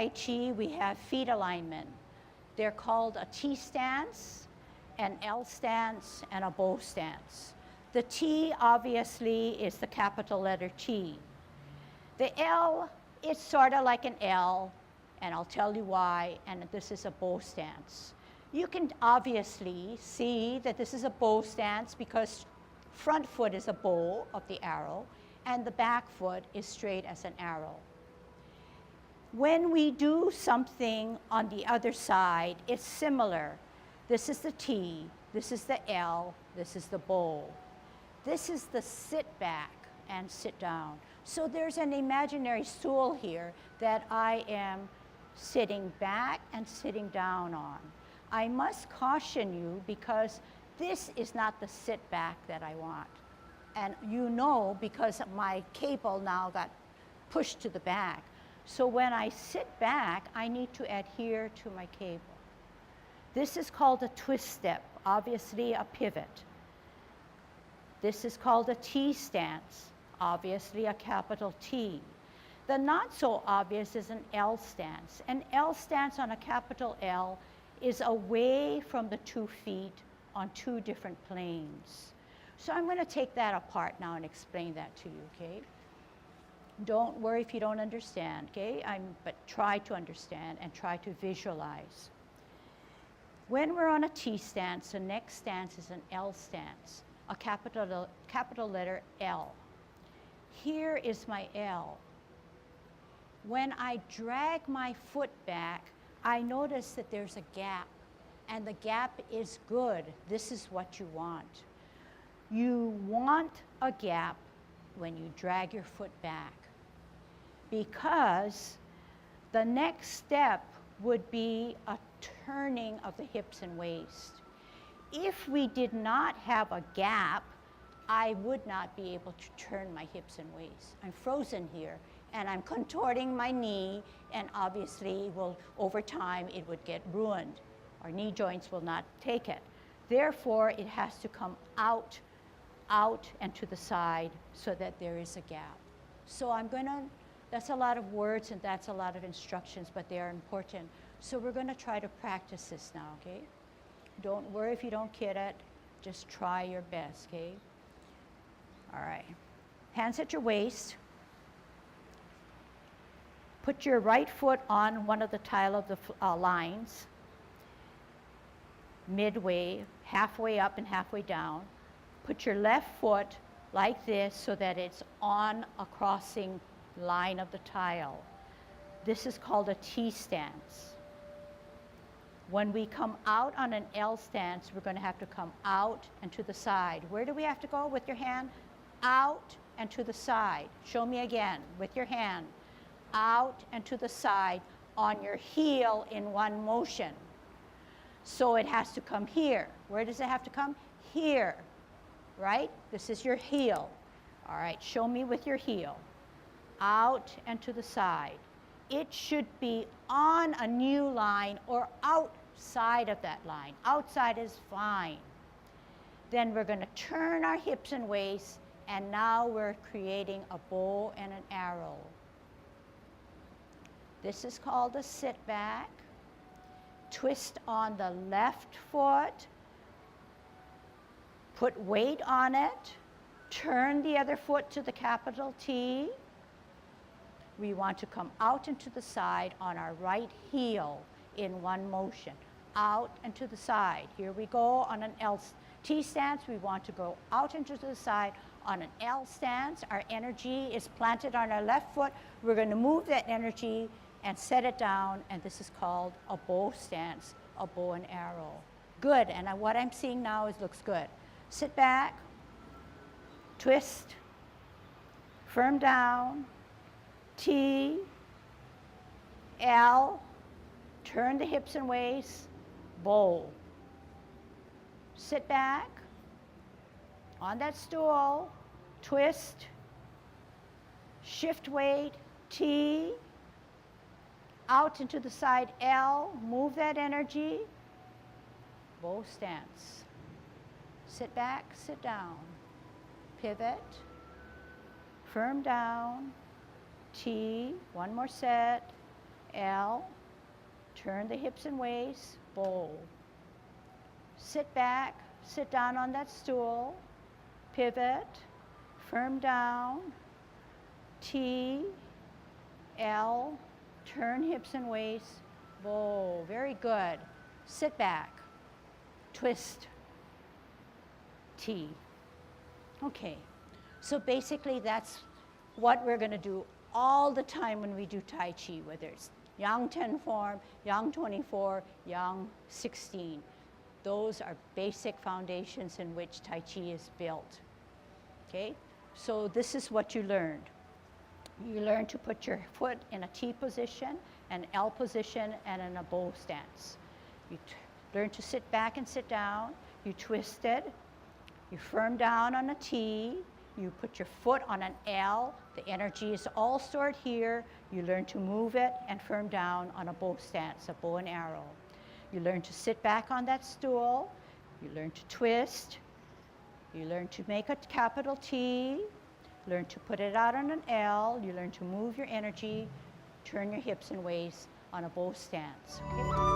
Tai Chi, we have feet alignment. They're called a T stance, an L stance, and a bow stance. The T obviously is the capital letter T. The L, it's sort of like an L, and I'll tell you why, and this is a bow stance. You can obviously see that this is a bow stance because front foot is a bow of the arrow, and the back foot is straight as an arrow. When we do something on the other side, it's similar. This is the T, this is the L, this is the bow. This is the sit back and sit down. So there's an imaginary stool here that I am sitting back and sitting down on. I must caution you because this is not the sit back that I want. And you know, because my cable now got pushed to the back. So when I sit back, I need to adhere to my cable. This is called a twist step, obviously a pivot. This is called a T stance, obviously a capital T. The not so obvious is an L stance. An L stance on a capital L is away from the 2 feet on 2 different planes. So I'm going to take that apart now and explain that to you, okay? Don't worry if you don't understand, okay? But try to understand and try to visualize. When we're on a T stance, the next stance is an L stance, a capital letter L. Here is my L. When I drag my foot back, I notice that there's a gap, and the gap is good. This is what you want. You want a gap when you drag your foot back, because the next step would be a turning of the hips and waist. If we did not have a gap, I would not be able to turn my hips and waist. I'm frozen here, and I'm contorting my knee, and obviously, over time, it would get ruined. Our knee joints will not take it. Therefore, it has to come out and to the side so that there is a gap. So that's a lot of words and that's a lot of instructions, but they are important. So we're going to try to practice this now, okay? Don't worry if you don't get it. Just try your best, okay? All right. Hands at your waist. Put your right foot on one of the tile of the lines, midway, halfway up and halfway down. Put your left foot like this so that it's on a crossing line of the tile. This is called a T stance. When we come out on an L stance, we're going to have to come out and to the side. Where do we have to go with your hand? Out and to the side. Show me again with your hand. Out and to the side on your heel in one motion. So it has to come here. Where does it have to come? Here, right? This is your heel. All right, show me with your heel. Out and to the side. It should be on a new line or outside of that line. Outside is fine. Then we're going to turn our hips and waist, and now we're creating a bow and an arrow. This is called a sit back. Twist on the left foot. Put weight on it. Turn the other foot to the capital T. We want to come out and to the side on our right heel in one motion. Out and to the side. Here we go on an T stance. We want to go out and to the side on an L stance. Our energy is planted on our left foot. We're going to move that energy and set it down, and this is called a bow stance, a bow and arrow. Good, and what I'm seeing now looks good. Sit back, twist, firm down, T, L, turn the hips and waist, bow. Sit back on that stool, twist, shift weight, T, out into the side, L, move that energy, bow stance. Sit back, sit down, pivot, firm down, T, one more set, L, turn the hips and waist, bow. Sit back, sit down on that stool, pivot, firm down, T, L, turn hips and waist, bow. Very good. Sit back, twist, T. Okay, so basically that's what we're going to do all the time when we do Tai Chi, whether it's Yang 10 form, Yang 24, Yang 16. Those are basic foundations in which Tai Chi is built. Okay, so this is what you learned. You learn to put your foot in a T position, an L position, and in a bow stance. You learn to sit back and sit down. You twist it. You firm down on a T. You put your foot on an L. The energy is all stored here. You learn to move it and firm down on a bow stance, a bow and arrow. You learn to sit back on that stool. You learn to twist. You learn to make a capital T. Learn to put it out on an L. You learn to move your energy, turn your hips and waist on a bow stance. Okay?